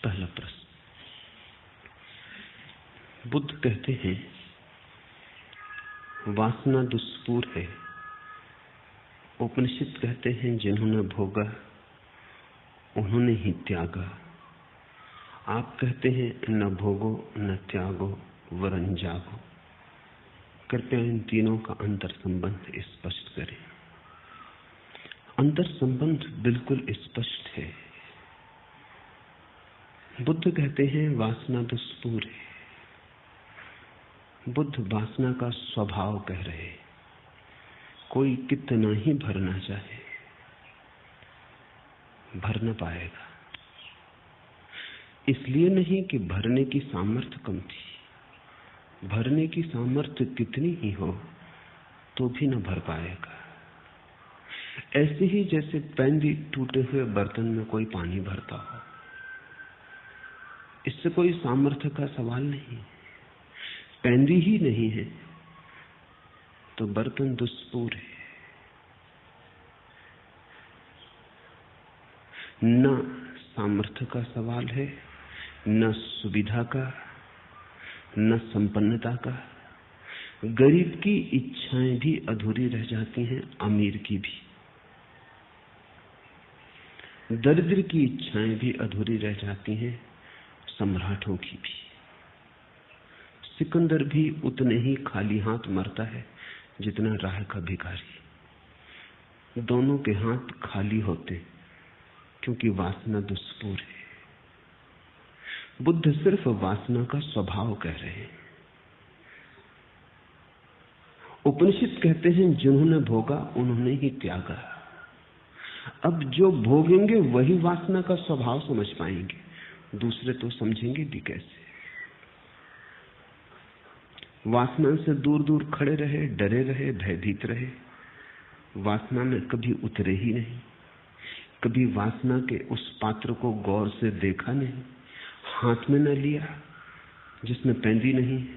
पहला प्रश्न, बुद्ध कहते हैं वासना दुष्पूर है। उपनिषद कहते हैं जिन्होंने भोगा उन्होंने ही त्यागा। आप कहते हैं न भोगो न त्यागो वरन जागो। कृपया इन तीनों का अंतर संबंध स्पष्ट करें। अंतर संबंध बिल्कुल स्पष्ट है। बुद्ध कहते हैं वासना दुष्पूर है। बुद्ध वासना का स्वभाव कह रहे हैं। कोई कितना ही भरना चाहे भर न पाएगा। इसलिए नहीं कि भरने की सामर्थ्य कम थी। भरने की सामर्थ्य कितनी ही हो तो भी न भर पाएगा। ऐसे ही जैसे पैंदी टूटे हुए बर्तन में कोई पानी भरता हो, इससे कोई सामर्थ्य का सवाल नहीं। पैंदी ही नहीं है तो बर्तन दुष्पूर है। न सामर्थ्य का सवाल है, न सुविधा का, न संपन्नता का। गरीब की इच्छाएं भी अधूरी रह जाती हैं, अमीर की भी। दरिद्र की इच्छाएं भी अधूरी रह जाती हैं, सम्राटों की भी। सिकंदर भी उतने ही खाली हाथ मरता है जितना राह का भिखारी। दोनों के हाथ खाली होते क्योंकि वासना दुष्पूर है। बुद्ध सिर्फ वासना का स्वभाव कह रहे हैं। उपनिषद कहते हैं जिन्होंने भोगा उन्होंने ही त्यागा। अब जो भोगेंगे वही वासना का स्वभाव समझ पाएंगे, दूसरे तो समझेंगे भी कैसे। वासना से दूर दूर खड़े रहे, डरे रहे, भयभीत रहे, वासना में कभी उतरे ही नहीं। कभी वासना के उस पात्र को गौर से देखा नहीं, हाथ में न लिया जिसमें पैंदी नहीं।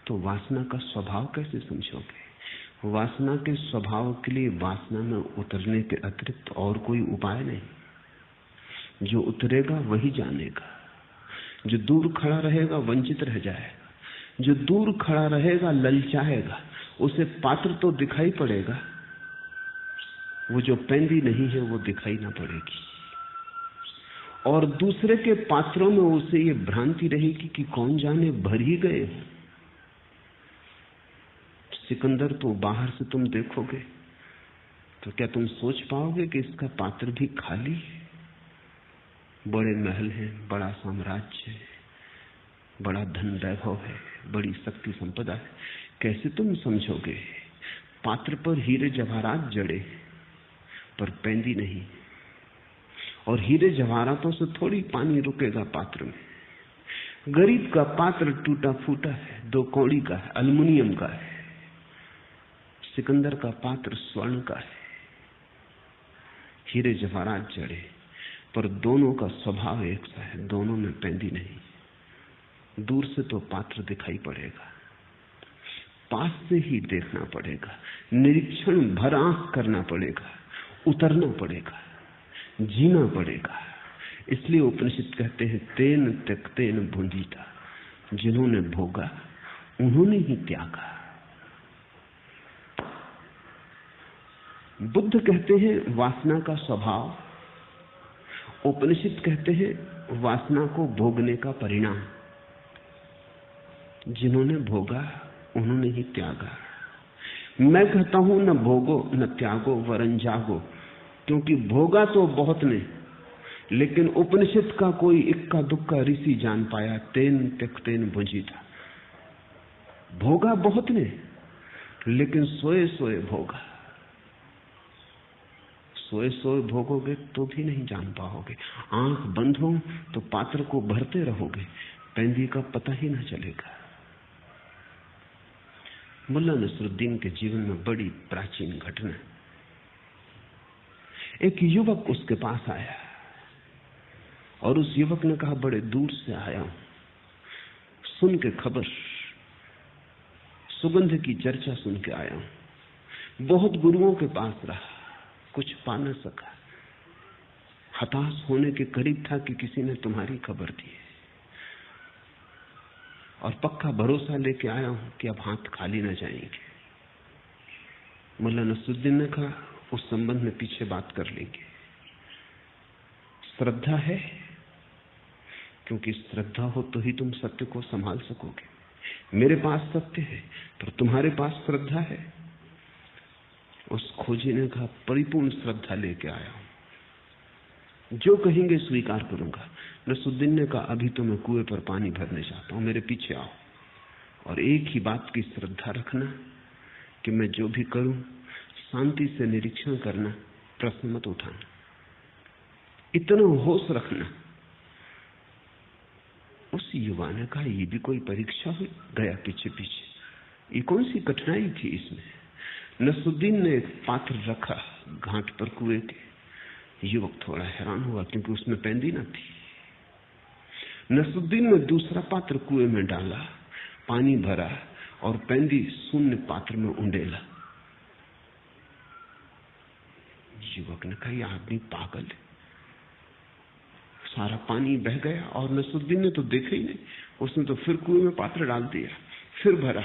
तो वासना का स्वभाव कैसे समझोगे? वासना के स्वभाव के लिए वासना में उतरने के अतिरिक्त और कोई उपाय नहीं। जो उतरेगा वही जानेगा। जो दूर खड़ा रहेगा वंचित रह जाएगा। जो दूर खड़ा रहेगा ललचाएगा। उसे पात्र तो दिखाई पड़ेगा, वो जो पैंदी नहीं है वो दिखाई ना पड़ेगी। और दूसरे के पात्रों में उसे ये भ्रांति रहेगी कि कौन जाने भर ही गए। सिकंदर तो बाहर से तुम देखोगे तो क्या तुम सोच पाओगे कि इसका पात्र भी खाली है? बड़े महल हैं, बड़ा साम्राज्य है, बड़ा धन वैभव है, बड़ी शक्ति संपदा है। कैसे तुम समझोगे? पात्र पर हीरे जवाहरात जड़े पर पैंदी नहीं। और हीरे जवाहरातों से थोड़ी पानी रुकेगा पात्र में। गरीब का पात्र टूटा फूटा है, 2 कौड़ी का है, एल्युमिनियम का है। सिकंदर का पात्र स्वर्ण का है, हीरे जवाहरात जड़े, पर दोनों का स्वभाव एक सा है। दोनों में पैंदी नहीं। दूर से तो पात्र दिखाई पड़ेगा, पास से ही देखना पड़ेगा, निरीक्षण भर आंख करना पड़ेगा, उतरना पड़ेगा, जीना पड़ेगा। इसलिए उपनिषद कहते हैं तेन त्यक्तेन भुंजीता। जिन्होंने भोगा उन्होंने ही त्यागा। बुद्ध कहते हैं वासना का स्वभाव, उपनिषद कहते हैं वासना को भोगने का परिणाम। जिन्होंने भोगा उन्होंने ही त्यागा। मैं कहता हूं न भोगो न त्यागो वरन जागो, क्योंकि भोगा तो बहुत ने, लेकिन उपनिषद का कोई इक्का दुक्का ऋषि जान पाया तेन त्यक्तेन भुंजीता। भोगा बहुत ने, लेकिन सोए सोए भोगा। सोए सोए भोगोगे तो भी नहीं जान पाओगे। आंख बंद हो तो पात्र को भरते रहोगे, पैंदी का पता ही ना चलेगा। मुल्ला नसरुद्दीन के जीवन में बड़ी प्राचीन घटना। एक युवक उसके पास आया और उस युवक ने कहा बड़े दूर से आया हूं, सुन के खबर, सुगंध की चर्चा सुन के आया हूं। बहुत गुरुओं के पास रहा, कुछ पा न सका। हताश होने के करीब था कि किसी ने तुम्हारी खबर दी और पक्का भरोसा लेके आया हूं कि अब हाथ खाली न जाएंगे। मुल्ला नसरुद्दीन ने कहा, उस संबंध में पीछे बात कर लेंगे। श्रद्धा है, क्योंकि श्रद्धा हो तो ही तुम सत्य को संभाल सकोगे। मेरे पास सत्य है, पर तुम्हारे पास श्रद्धा है? उस खोजी ने कहा, परिपूर्ण श्रद्धा लेके आया हूं, जो कहेंगे स्वीकार करूंगा। नसरुद्दीन ने कहा, अभी तो मैं कुएं पर पानी भरने जाता हूं, मेरे पीछे आओ, और एक ही बात की श्रद्धा रखना कि मैं जो भी करूं शांति से निरीक्षण करना, प्रश्न मत उठाना, इतना होश रखना। उस युवा ने कहा, ये भी कोई परीक्षा हुई? गया पीछे पीछे, ये कौन सी कठिनाई थी इसमें? नसरुद्दीन ने एक पात्र रखा घाट पर कुएं के। युवक थोड़ा हैरान हुआ, क्योंकि उसमें पैंदी न थी। नसरुद्दीन ने दूसरा पात्र कुएं में डाला, पानी भरा और पैंदी शून्य पात्र में उंडेला। युवक ने कहा, यह आदमी पागल है। सारा पानी बह गया और नसरुद्दीन ने तो देखा ही नहीं। उसने तो फिर कुएं में पात्र डाल दिया, फिर भरा,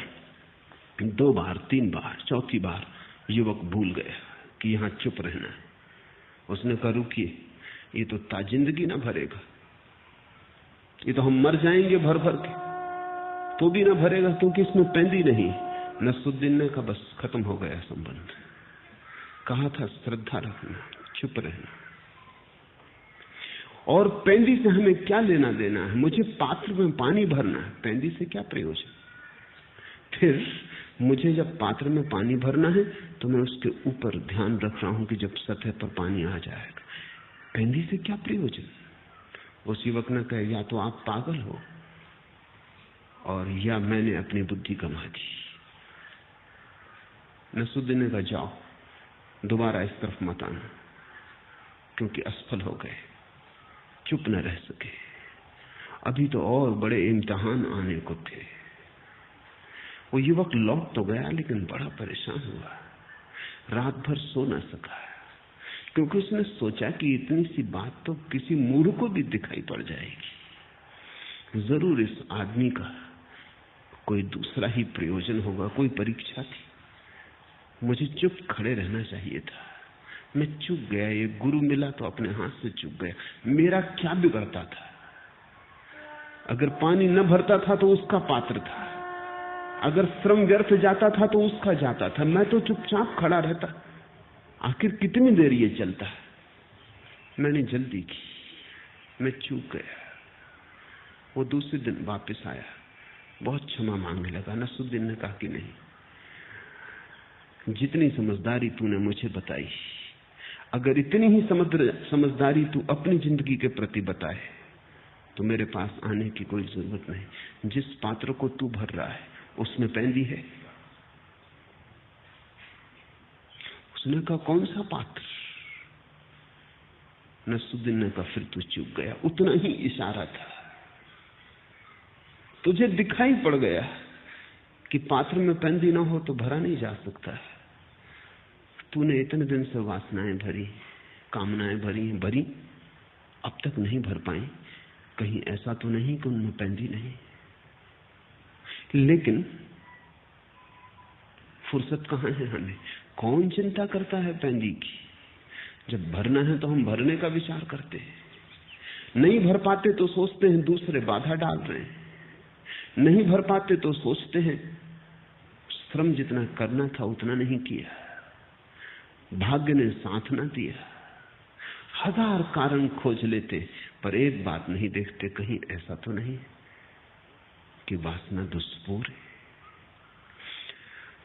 2 बार, 3 बार, चौथी बार युवक भूल गया कि यहां चुप रहना है। उसने कहा, रुकिए, ये तो ताजिंदगी ना भरेगा, ये तो हम मर जाएंगे भर भर के, तो भी ना भरेगा, क्योंकि इसमें पैंदी नहीं। नसरुद्दीन ने कहा, बस खत्म हो गया संबंध। कहा था श्रद्धा रखना, चुप रहना। और पैंदी से हमें क्या लेना देना है? मुझे पात्र में पानी भरना है, पैंदी से क्या प्रयोजन? फिर मुझे जब पात्र में पानी भरना है तो मैं उसके ऊपर ध्यान रख रहा हूं कि जब सतह पर पानी आ जाएगा, पैंदी से क्या प्रयोजन? उस युवक ने कहा, या तो आप पागल हो और या मैंने अपनी बुद्धि गंवा दी। नसरुद्दीन ने कहा, जाओ, दोबारा इस तरफ मत आना, क्योंकि असफल हो गए, चुप न रह सके। अभी तो और बड़े इम्तिहान आने को थे। वो युवक लौट तो गया, लेकिन बड़ा परेशान हुआ, रात भर सो न सका, क्योंकि उसने सोचा कि इतनी सी बात तो किसी मूढ़ को भी दिखाई पड़ जाएगी, जरूर इस आदमी का कोई दूसरा ही प्रयोजन होगा, कोई परीक्षा थी। मुझे चुप खड़े रहना चाहिए था, मैं चुप गया। ये गुरु मिला तो अपने हाथ से चुप गया। मेरा क्या बिगड़ता था? अगर पानी न भरता था तो उसका पात्र था, अगर श्रम व्यर्थ जाता था तो उसका जाता था, मैं तो चुपचाप खड़ा रहता। आखिर कितनी देर ये चलता? मैंने जल्दी की, मैं चूक गया। वो दूसरे दिन वापस आया, बहुत क्षमा मांगने लगा। नसरुद्दीन ने कहा कि नहीं, जितनी समझदारी तूने मुझे बताई, अगर इतनी ही समझदारी तू अपनी जिंदगी के प्रति बताए तो मेरे पास आने की कोई जरूरत नहीं। जिस पात्र को तू भर रहा है उसमें पैंदी है। उसने कहा, कौन सा पात्र? नसरुद्दीन ने कहा, फिर तू चूक गया, उतना ही इशारा था। तुझे दिखाई पड़ गया कि पात्र में पैंदी ना हो तो भरा नहीं जा सकता। तूने इतने दिन से वासनाएं भरी, कामनाएं भरी, अब तक नहीं भर पाई। कहीं ऐसा तो नहीं कि उनमें पैंदी नहीं? लेकिन फुर्सत कहां है हमें? कौन चिंता करता है पैंदी की? जब भरना है तो हम भरने का विचार करते हैं। नहीं भर पाते तो सोचते हैं दूसरे बाधा डाल रहे हैं। नहीं भर पाते तो सोचते हैं श्रम जितना करना था उतना नहीं किया, भाग्य ने साथ ना दिया। 1000 कारण खोज लेते, पर एक बात नहीं देखते, कहीं ऐसा तो नहीं कि वासना दुष्पूर है।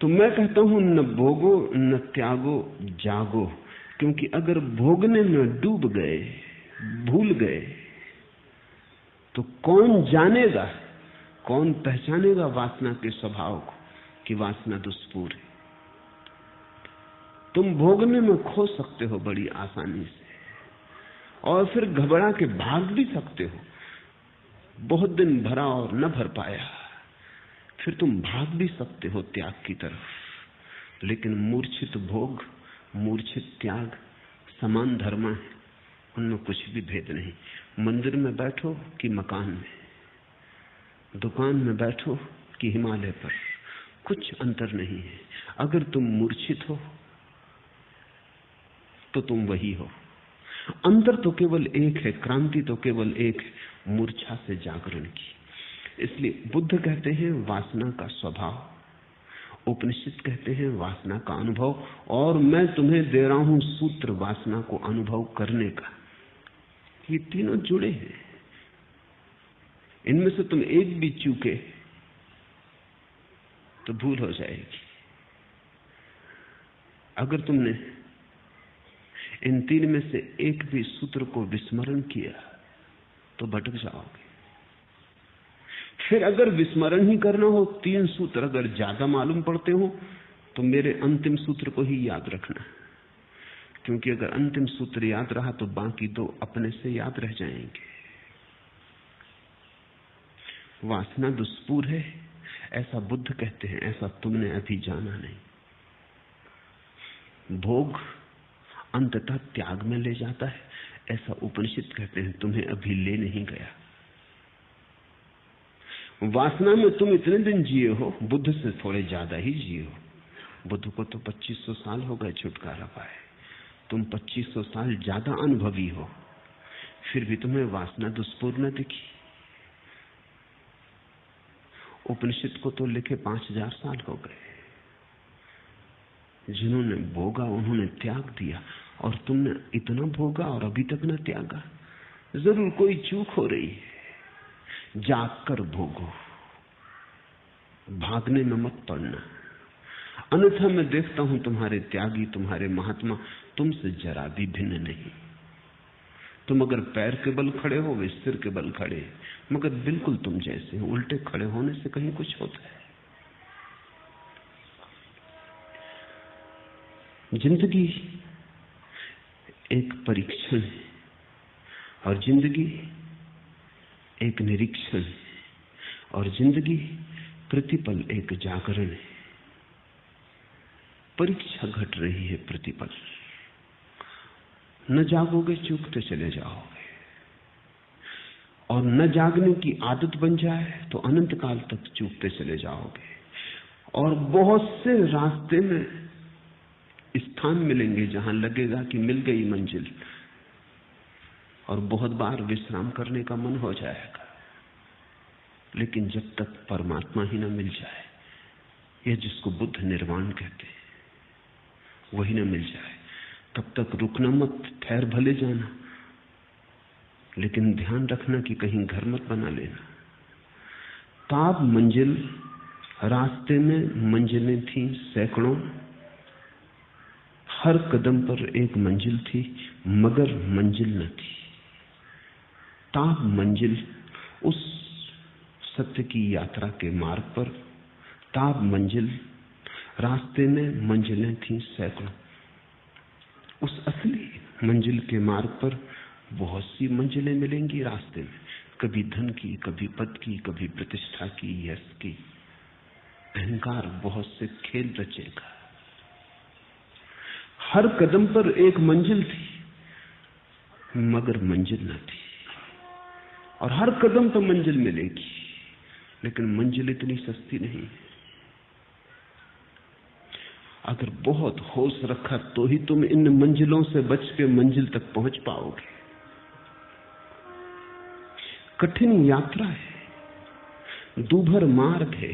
तो मैं कहता हूं, न भोगो न त्यागो, जागो। क्योंकि अगर भोगने में डूब गए, भूल गए, तो कौन जानेगा, कौन पहचानेगा वासना के स्वभाव को कि वासना दुष्पूर है? तुम भोगने में खो सकते हो बड़ी आसानी से, और फिर घबरा के भाग भी सकते हो। बहुत दिन भरा और न भर पाया, फिर तुम भाग भी सकते हो त्याग की तरफ। लेकिन मूर्छित भोग, मूर्छित त्याग समान धर्म है। उनमें कुछ भी भेद नहीं। मंदिर में बैठो कि मकान में, दुकान में बैठो कि हिमालय पर, कुछ अंतर नहीं है। अगर तुम मूर्छित हो तो तुम वही हो। अंतर तो केवल एक है, क्रांति तो केवल एक है, मूर्छा से जागरण की। इसलिए बुद्ध कहते हैं वासना का स्वभाव, उपनिषद कहते हैं वासना का अनुभव, और मैं तुम्हें दे रहा हूं सूत्र वासना को अनुभव करने का। ये तीनों जुड़े हैं। इनमें से तुम एक भी चूके तो भूल हो जाएगी। अगर तुमने इन तीन में से एक भी सूत्र को विस्मरण किया तो भटक जाओगे। फिर अगर विस्मरण ही करना हो, तीन सूत्र अगर ज्यादा मालूम पड़ते हो तो मेरे अंतिम सूत्र को ही याद रखना, क्योंकि अगर अंतिम सूत्र याद रहा तो बाकी दो अपने से याद रह जाएंगे। वासना दुष्पूर है ऐसा बुद्ध कहते हैं, ऐसा तुमने अभी जाना नहीं। भोग अंततः त्याग में ले जाता है ऐसा उपनिषद कहते हैं, तुम्हें अभी ले नहीं गया। वासना में तुम इतने दिन जिए हो, बुद्ध से थोड़े ज्यादा ही जिए हो। बुद्ध को तो 2500 साल हो गए छुटकारा पाए, तुम 2500 साल ज्यादा अनुभवी हो, फिर भी तुम्हें वासना दुष्पूर न दिखी। उपनिषद को तो लिखे 5000 साल हो गए। जिन्होंने भोगा उन्होंने त्याग दिया, और तुमने इतना भोगा और अभी तक न त्यागा। जरूर कोई चूक हो रही है। जाग कर भोगो, भागने में मत पड़ना। अन्यथा मैं देखता हूं तुम्हारे त्यागी, तुम्हारे महात्मा तुमसे जरा भी भिन्न नहीं। तुम अगर पैर के बल खड़े हो, वे सिर के बल खड़े, मगर बिल्कुल तुम जैसे हो। उल्टे खड़े होने से कहीं कुछ होता है। जिंदगी एक परीक्षण है और जिंदगी एक निरीक्षण है, और जिंदगी प्रतिपल एक जागरण है। परीक्षा घट रही है प्रतिपल। न जागोगे चूकते चले जाओगे, और न जागने की आदत बन जाए तो अनंत काल तक चूकते चले जाओगे। और बहुत से रास्ते में स्थान मिलेंगे जहां लगेगा कि मिल गई मंजिल, और बहुत बार विश्राम करने का मन हो जाएगा। लेकिन जब तक परमात्मा ही न मिल जाए, यह जिसको बुद्ध निर्वाण कहते हैं, वही न मिल जाए, तब तक रुकना मत। ठहर भले जाना, लेकिन ध्यान रखना कि कहीं घर मत बना लेना। ताब मंजिल, रास्ते में मंजिलें थी सैकड़ों, हर कदम पर एक मंजिल थी मगर मंजिल न थी। ताब मंजिल, उस सत्य की यात्रा के मार्ग पर ताब मंजिल, रास्ते में मंजिलें थी सैकड़ों। उस असली मंजिल के मार्ग पर बहुत सी मंजिलें मिलेंगी रास्ते में, कभी धन की, कभी पद की, कभी प्रतिष्ठा की, यश की। अहंकार बहुत से खेल रचेगा। हर कदम पर एक मंजिल थी मगर मंजिल न थी, और हर कदम पर मंजिल मिलेगी, लेकिन मंजिल इतनी सस्ती नहीं है। अगर बहुत होश रखा तो ही तुम इन मंजिलों से बच के मंजिल तक पहुंच पाओगे। कठिन यात्रा है, दूभर मार्ग है,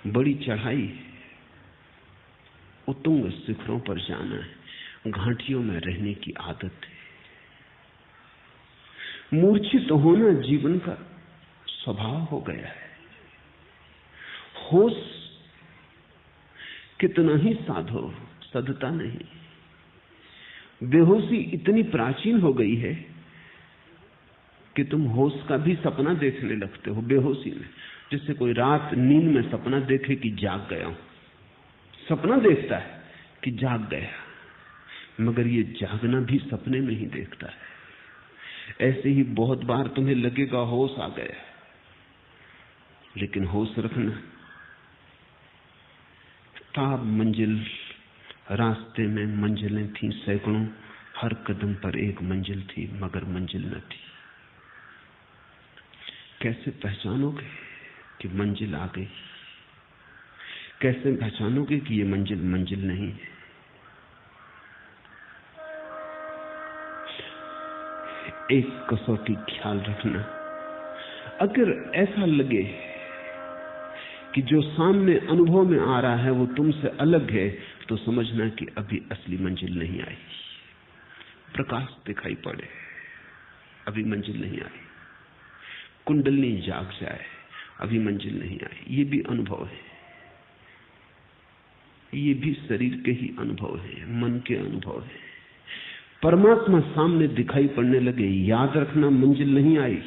बड़ी चढ़ाई है, उत्तुंग शिखरों पर जाना है, घाटियों में रहने की आदत है। मूर्छित होना जीवन का स्वभाव हो गया है। होश कितना ही साधो सधता नहीं। बेहोशी इतनी प्राचीन हो गई है कि तुम होश का भी सपना देखने लगते हो बेहोशी में। जैसे कोई रात नींद में सपना देखे कि जाग गया हूं, सपना देखता है कि जाग गया, मगर ये जागना भी सपने में ही देखता है। ऐसे ही बहुत बार तुम्हें लगेगा होश आ गया, लेकिन होश रखना। ताब मंजिल, रास्ते में मंजिलें थी सैकड़ों, हर कदम पर एक मंजिल थी, मगर मंजिल न थी। कैसे पहचानोगे कि मंजिल आ गई? कैसे पहचानोगे कि ये मंजिल मंजिल नहीं है? एक कसौटी ख्याल रखना, अगर ऐसा लगे कि जो सामने अनुभव में आ रहा है वो तुमसे अलग है, तो समझना कि अभी असली मंजिल नहीं आई। प्रकाश दिखाई पड़े, अभी मंजिल नहीं आई। कुंडली जाग जाए, अभी मंजिल नहीं आई। ये भी अनुभव है, ये भी शरीर के ही अनुभव है, मन के अनुभव है। परमात्मा सामने दिखाई पड़ने लगे, याद रखना मंजिल नहीं आई,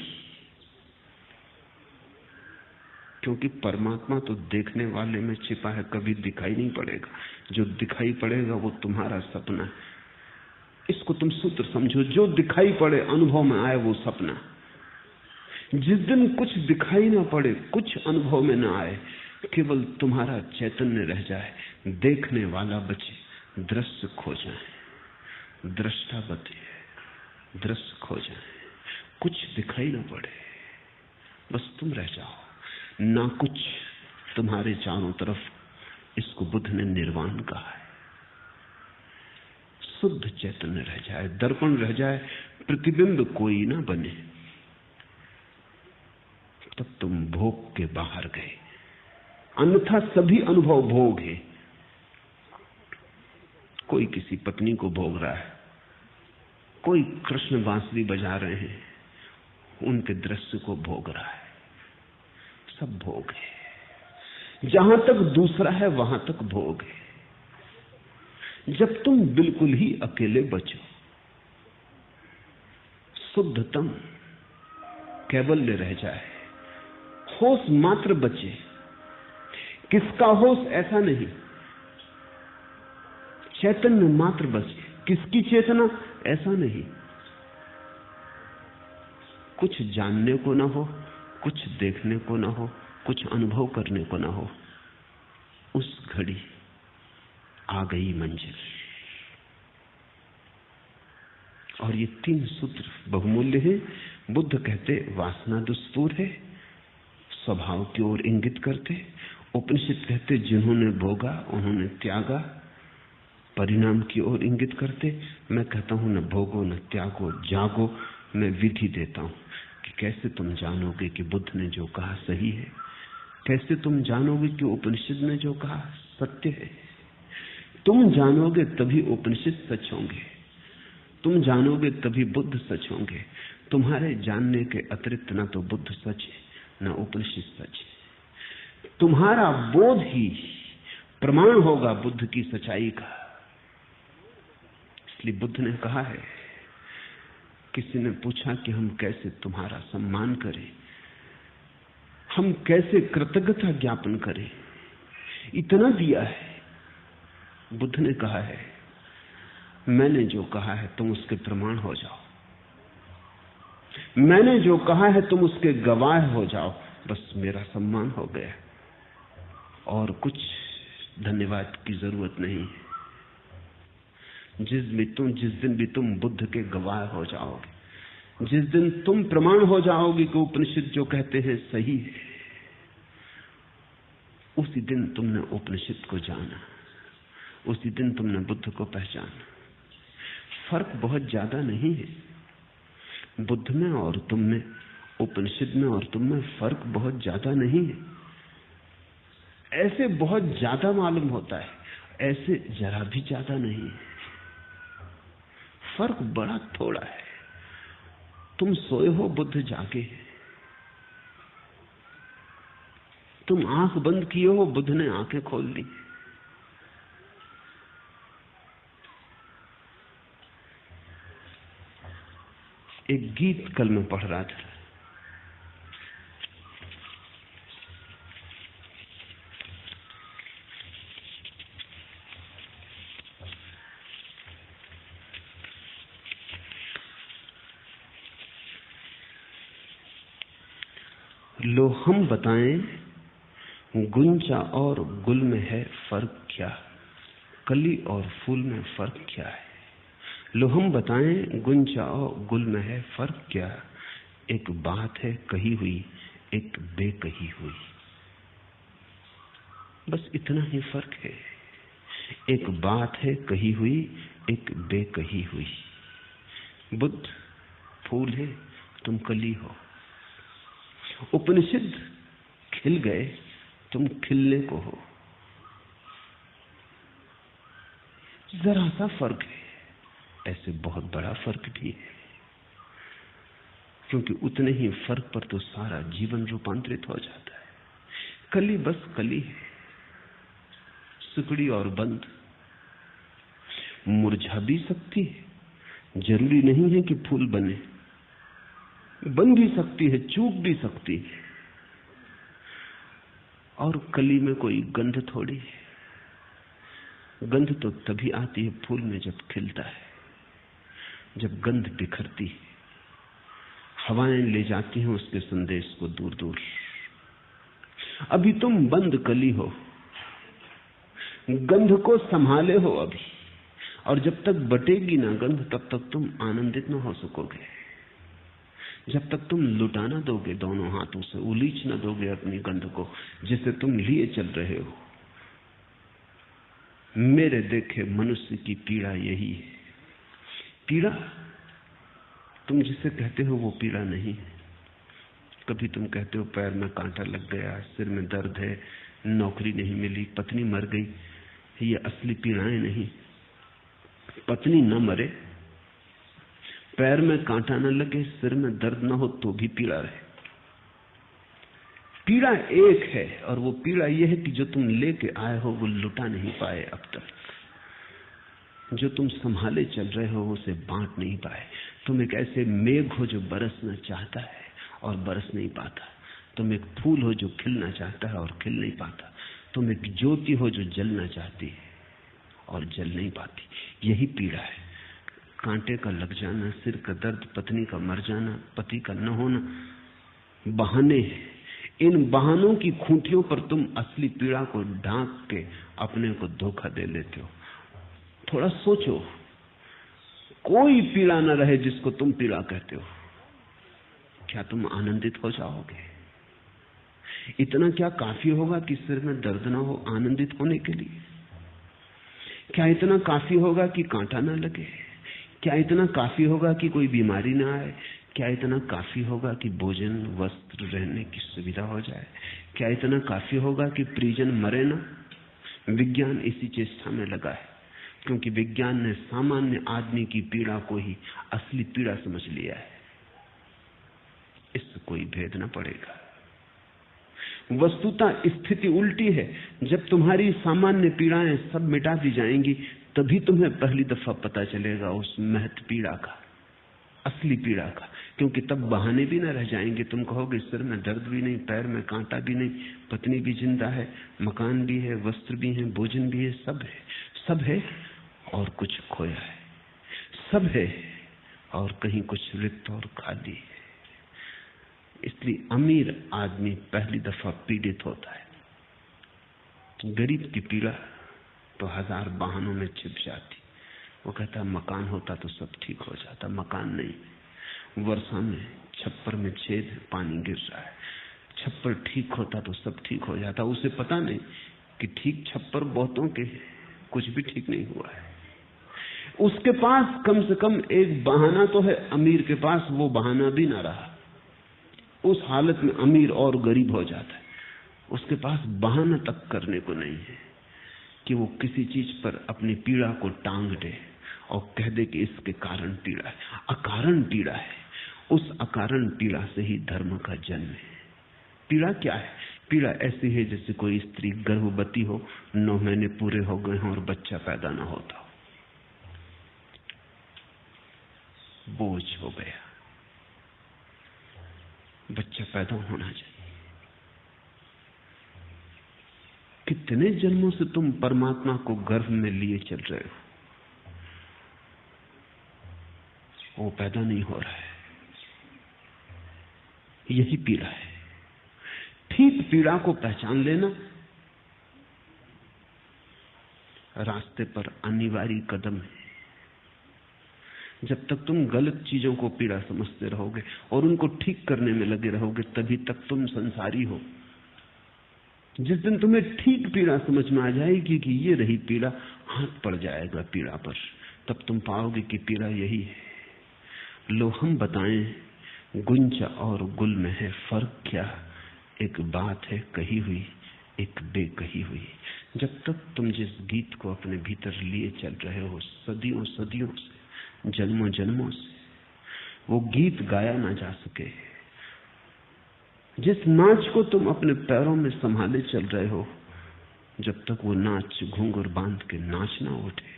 क्योंकि परमात्मा तो देखने वाले में छिपा है, कभी दिखाई नहीं पड़ेगा। जो दिखाई पड़ेगा वो तुम्हारा सपना है। इसको तुम सूत्र समझो, जो दिखाई पड़े, अनुभव में आए, वो सपना। जिस दिन कुछ दिखाई ना पड़े, कुछ अनुभव में ना आए, केवल तुम्हारा चैतन्य रह जाए, देखने वाला बचे, दृश्य खो जाए, दृष्टा बचे, दृश्य खो जाए, कुछ दिखाई ना पड़े, बस तुम रह जाओ, ना कुछ तुम्हारे चारों तरफ। इसको बुद्ध ने निर्वाण कहा है। शुद्ध चैतन्य रह जाए, दर्पण रह जाए, प्रतिबिंब कोई ना बने, तब तुम भोग के बाहर गए। अन्यथा सभी अनुभव भोग है। कोई किसी पत्नी को भोग रहा है, कोई कृष्ण बांसुरी बजा रहे हैं, उनके दृश्य को भोग रहा है। सब भोग है। जहां तक दूसरा है वहां तक भोग है। जब तुम बिल्कुल ही अकेले बचो, शुद्धतम कैवल्य रह जाए, होश मात्र बचे। किसका होश? ऐसा नहीं, चैतन्य मात्र बचे। किसकी चेतना? ऐसा नहीं। कुछ जानने को ना हो, कुछ देखने को ना हो, कुछ अनुभव करने को ना हो, उस घड़ी आ गई मंजिल। और ये तीन सूत्र बहुमूल्य हैं। बुद्ध कहते वासना दुष्पूर है, स्वभाव की ओर इंगित करते। उपनिषद कहते जिन्होंने भोगा उन्होंने त्यागा, परिणाम की ओर इंगित करते। मैं कहता हूं न भोगो न त्यागो, जागो। मैं विधि देता हूं कि कैसे तुम जानोगे कि बुद्ध ने जो कहा सही है, कैसे तुम जानोगे कि उपनिषद ने जो कहा सत्य है। तुम जानोगे तभी उपनिषद सच होंगे, तुम जानोगे तभी बुद्ध सच होंगे। तुम्हारे जानने के अतिरिक्त ना तो बुद्ध सच है ना उपनिषद सच है। तुम्हारा बोध ही प्रमाण होगा बुद्ध की सच्चाई का। इसलिए बुद्ध ने कहा है, किसी ने पूछा कि हम कैसे तुम्हारा सम्मान करें, हम कैसे कृतज्ञता ज्ञापन करें, इतना दिया है। बुद्ध ने कहा है, मैंने जो कहा है तुम उसके प्रमाण हो जाओ, मैंने जो कहा है तुम उसके गवाह हो जाओ, बस मेरा सम्मान हो गया। और कुछ धन्यवाद की जरूरत नहीं है। जिस दिन भी तुम बुद्ध के गवाह हो जाओगे, जिस दिन तुम प्रमाण हो जाओगे कि उपनिषद जो कहते हैं सही है, उसी दिन तुमने उपनिषद को जाना, उसी दिन तुमने बुद्ध को पहचाना। फर्क बहुत ज्यादा नहीं है बुद्ध में और तुम में, उपनिषद में और तुम में फर्क बहुत ज्यादा नहीं है। ऐसे बहुत ज्यादा मालूम होता है, ऐसे जरा भी ज्यादा नहीं है। फर्क बड़ा थोड़ा है। तुम सोए हो, बुद्ध जागे। तुम आंख बंद किए हो, बुद्ध ने आंखें खोल ली। एक गीत कल मैं पढ़ रहा था, लो हम बताएं गुंजा और गुल में है फर्क क्या, कली और फूल में फर्क क्या है। लो हम बताएं गुंजाओ गुल में है फर्क क्या, एक बात है कही हुई एक बेकही हुई। बस इतना ही फर्क है। एक बात है कही हुई एक बेकही हुई। बुद्ध फूल है, तुम कली हो। उपनिषद खिल गए, तुम खिलने को हो। जरा सा फर्क है, ऐसे बहुत बड़ा फर्क भी है, क्योंकि उतने ही फर्क पर तो सारा जीवन रूपांतरित हो जाता है। कली बस कली है, सिकुड़ी और बंद। मुरझा भी सकती है, जरूरी नहीं है कि फूल बने। बन भी सकती है, चूक भी सकती है। और कली में कोई गंध थोड़ी है। गंध तो तभी आती है फूल में जब खिलता है, जब गंध बिखरती है, हवाएं ले जाती हैं उसके संदेश को दूर दूर। अभी तुम बंद कली हो, गंध को संभाले हो अभी, और जब तक बटेगी ना गंध तब तक तुम आनंदित न हो सकोगे। जब तक तुम लुटा ना दोगे दोनों हाथों से, उलीच ना दोगे अपनी गंध को जिसे तुम लिए चल रहे हो। मेरे देखे मनुष्य की पीड़ा यही है। पीड़ा तुम जिसे कहते हो वो पीड़ा नहीं है। कभी तुम कहते हो पैर में कांटा लग गया, सिर में दर्द है, नौकरी नहीं मिली, पत्नी मर गई। ये असली पीड़ाएं नहीं। पत्नी न मरे, पैर में कांटा न लगे, सिर में दर्द न हो तो भी पीड़ा रहे। पीड़ा एक है, और वो पीड़ा यह है कि जो तुम लेके आए हो वो लुटा नहीं पाए अब तक। जो तुम संभाले चल रहे हो उसे बांट नहीं पाए। तुम एक ऐसे मेघ हो जो बरसना चाहता है और बरस नहीं पाता। तुम एक फूल हो जो खिलना चाहता है और खिल नहीं पाता। तुम एक ज्योति हो जो जलना चाहती है और जल नहीं पाती। यही पीड़ा है। कांटे का लग जाना, सिर का दर्द, पत्नी का मर जाना, पति का न होना, बहाने हैं। इन बहानों की खूंटियों पर तुम असली पीड़ा को ढांक के अपने को धोखा दे लेते हो। थोड़ा सोचो, कोई पीड़ा न रहे जिसको तुम पीड़ा कहते हो, क्या तुम आनंदित हो जाओगे? इतना क्या काफी होगा कि सिर में दर्द ना हो आनंदित होने के लिए? क्या इतना काफी होगा कि कांटा ना लगे? क्या इतना काफी होगा कि कोई बीमारी ना आए? क्या इतना काफी होगा कि भोजन, वस्त्र, रहने की सुविधा हो जाए? क्या इतना काफी होगा कि परिजन मरे ना? विज्ञान इसी चेष्टा में लगा है, क्योंकि विज्ञान ने सामान्य आदमी की पीड़ा को ही असली पीड़ा समझ लिया है। इससे कोई भेद न पड़ेगा। वस्तुतः स्थिति उल्टी है। जब तुम्हारी सामान्य पीड़ाएं सब मिटा दी जाएंगी, तभी तुम्हें पहली दफा पता चलेगा उस महत पीड़ा का, असली पीड़ा का। क्योंकि तब बहाने भी न रह जाएंगे। तुम कहोगे सिर में दर्द भी नहीं, पैर में कांटा भी नहीं, पत्नी भी जिंदा है, मकान भी है, वस्त्र भी है, भोजन भी है, सब है। सब है और कुछ खोया है। सब है और कहीं कुछ रिक्त और खाली है। इसलिए अमीर आदमी पहली दफा पीड़ित होता है। गरीब की पीड़ा तो हजार बहानों में छिप जाती। वो कहता मकान होता तो सब ठीक हो जाता। मकान नहीं, वर्षा में छप्पर में छेद, पानी गिर रहा है। छप्पर ठीक होता तो सब ठीक हो जाता। उसे पता नहीं कि ठीक छप्पर बहुतों के, कुछ भी ठीक नहीं हुआ है। उसके पास कम से कम एक बहाना तो है, अमीर के पास वो बहाना भी ना रहा। उस हालत में अमीर और गरीब हो जाता है। उसके पास बहाना तक करने को नहीं है कि वो किसी चीज पर अपनी पीड़ा को टांग दे और कह दे कि इसके कारण पीड़ा है। अकारण पीड़ा है। उस अकारण पीड़ा से ही धर्म का जन्म है। पीड़ा क्या है? पीड़ा ऐसी है जैसे कोई स्त्री गर्भवती हो, 9 महीने पूरे हो गए हों और बच्चा पैदा ना होता हो, बोझ हो गया, बच्चा पैदा होना चाहिए। कितने जन्मों से तुम परमात्मा को गर्भ में लिए चल रहे हो, वो पैदा नहीं हो रहा है। यही पीड़ा है। ठीक पीड़ा को पहचान लेना रास्ते पर अनिवार्य कदम है। जब तक तुम गलत चीजों को पीड़ा समझते रहोगे और उनको ठीक करने में लगे रहोगे, तभी तक तुम संसारी हो। जिस दिन तुम्हें ठीक पीड़ा समझ में आ जाएगी कि ये रही पीड़ा, हाथ पड़ जाएगा पीड़ा पर, तब तुम पाओगे कि पीड़ा यही है। लो हम बताएं गुंज और गुल में है फर्क क्या, एक बात है कही हुई एक बेकही हुई। जब तक तुम जिस गीत को अपने भीतर लिए चल रहे हो सदियों सदियों से, जन्मों जन्मों से, वो गीत गाया ना जा सके, जिस नाच को तुम अपने पैरों में संभाले चल रहे हो, जब तक वो नाच घूंघर बांध के नाच ना उठे,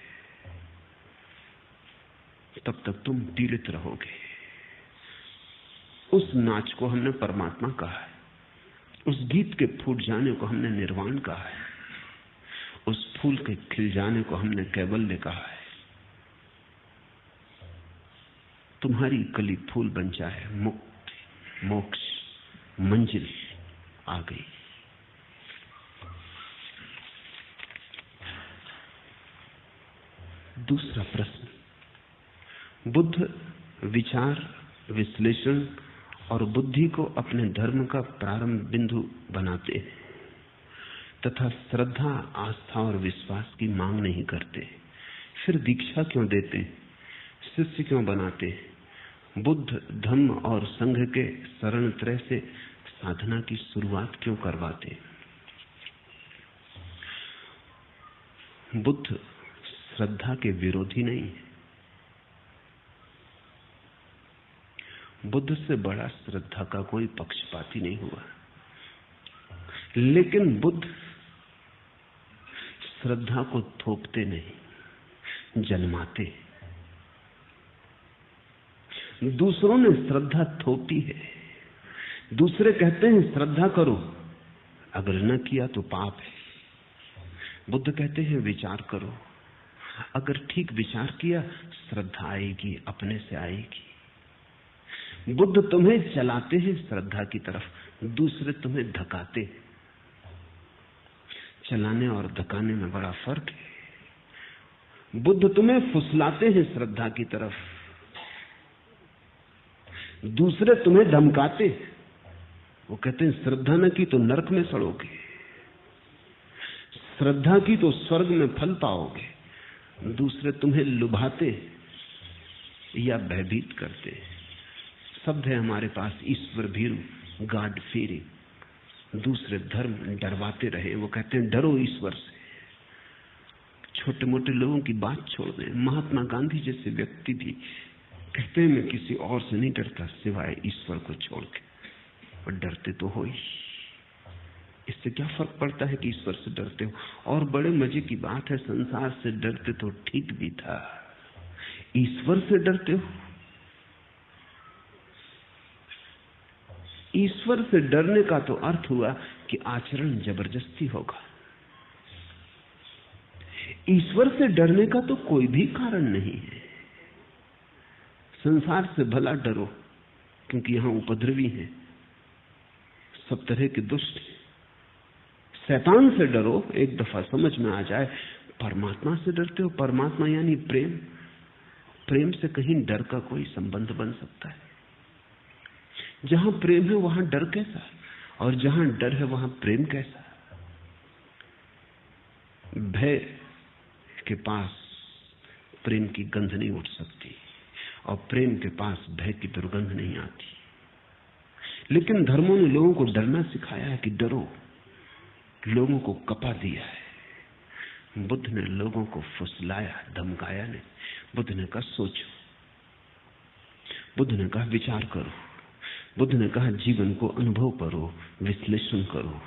तब तक तुम पीड़ित रहोगे। उस नाच को हमने परमात्मा कहा है, उस गीत के फूट जाने को हमने निर्वाण कहा है, उस फूल के खिल जाने को हमने कैवल्य कहा है। तुम्हारी कली फूल बन जाए, मुक्ति मोक्ष मंजिल आ गई। दूसरा प्रश्न, बुद्ध विचार विश्लेषण और बुद्धि को अपने धर्म का प्रारंभ बिंदु बनाते हैं तथा श्रद्धा आस्था और विश्वास की मांग नहीं करते, फिर दीक्षा क्यों देते, शिष्य क्यों बनाते, बुद्ध धम्म और संघ के शरण त्रय से साधना की शुरुआत क्यों करवाते। बुद्ध श्रद्धा के विरोधी नहीं है, बुद्ध से बड़ा श्रद्धा का कोई पक्षपाती नहीं हुआ, लेकिन बुद्ध श्रद्धा को थोपते नहीं, जन्माते। दूसरों ने श्रद्धा थोपी है, दूसरे कहते हैं श्रद्धा करो, अगर न किया तो पाप है। बुद्ध कहते हैं विचार करो, अगर ठीक विचार किया श्रद्धा आएगी, अपने से आएगी। बुद्ध तुम्हें चलाते हैं श्रद्धा की तरफ, दूसरे तुम्हें धकाते। चलाने और धकाने में बड़ा फर्क है। बुद्ध तुम्हें फुसलाते हैं श्रद्धा की तरफ, दूसरे तुम्हें धमकाते। वो कहते हैं श्रद्धा न की तो नरक में सड़ोगे, श्रद्धा की तो स्वर्ग में फल पाओगे। दूसरे तुम्हें लुभाते या भयभीत करते। शब्द है हमारे पास, ईश्वर भीरू, गॉड फीयरिंग। दूसरे धर्म डरवाते रहे, वो कहते हैं डरो ईश्वर से। छोटे मोटे लोगों की बात छोड़ दें, महात्मा गांधी जैसे व्यक्ति भी कहते हैं मैं किसी और से नहीं डरता सिवाय ईश्वर को छोड़ के। और डरते तो हो ही, इससे क्या फर्क पड़ता है कि ईश्वर से डरते हो। और बड़े मजे की बात है, संसार से डरते तो ठीक भी था, ईश्वर से डरते हो। ईश्वर से डरने का तो अर्थ हुआ कि आचरण जबरदस्ती होगा। ईश्वर से डरने का तो कोई भी कारण नहीं है। संसार से भला डरो, क्योंकि यहां उपद्रवी हैं, सब तरह के दुष्ट। शैतान से डरो, एक दफा समझ में आ जाए। परमात्मा से डरते हो, परमात्मा यानी प्रेम। प्रेम से कहीं डर का कोई संबंध बन सकता है? जहां प्रेम है वहां डर कैसा, और जहां डर है वहां प्रेम कैसा? भय के पास प्रेम की गंध नहीं उठ सकती, और प्रेम के पास भय की दुर्गंध नहीं आती। लेकिन धर्मों ने लोगों को डरना सिखाया है कि डरो, लोगों को कपा दिया है। बुद्ध ने लोगों को फुसलाया, धमकाया नहीं। बुद्ध ने कहा सोचो, बुद्ध ने कहा विचार करो, बुद्ध ने कहा जीवन को अनुभव करो, विश्लेषण करो।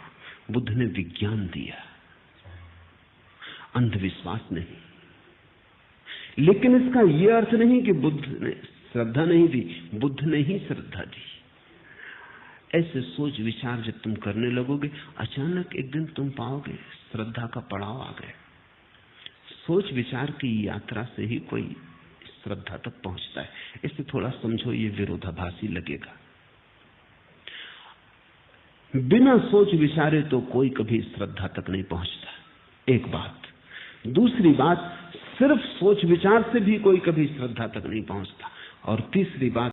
बुद्ध ने विज्ञान दिया, अंधविश्वास नहीं। लेकिन इसका यह अर्थ नहीं कि बुद्ध ने श्रद्धा नहीं दी, बुद्ध ने ही श्रद्धा दी। ऐसे सोच विचार जब तुम करने लगोगे, अचानक एक दिन तुम पाओगे श्रद्धा का पड़ाव आ गया। सोच विचार की यात्रा से ही कोई श्रद्धा तक पहुंचता है। इसे थोड़ा समझो, ये विरोधाभासी लगेगा। बिना सोच विचारे तो कोई कभी श्रद्धा तक नहीं पहुंचता, एक बात। दूसरी बात, सिर्फ सोच विचार से भी कोई कभी श्रद्धा तक नहीं पहुंचता। और तीसरी बात